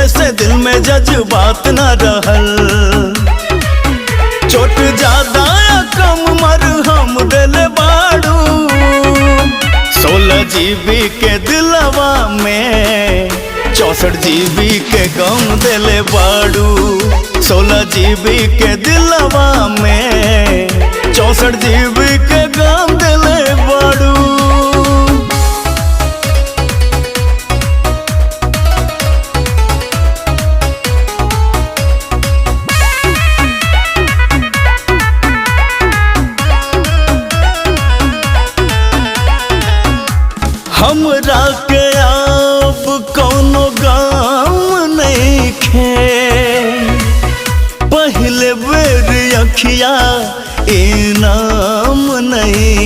से दिल में जज्बात न रहल। चोट ज्यादा या कम मरहम दिल बाड़ू। 16 GB के दिलवा में 64 GB के गम दिल बाड़ू। 16 GB के दिलवा में 64 GB के गम दिल बाड़ू। हमरा के आप कौनो गम नहीं खे। पहले बेर अखिया इनाम नहीं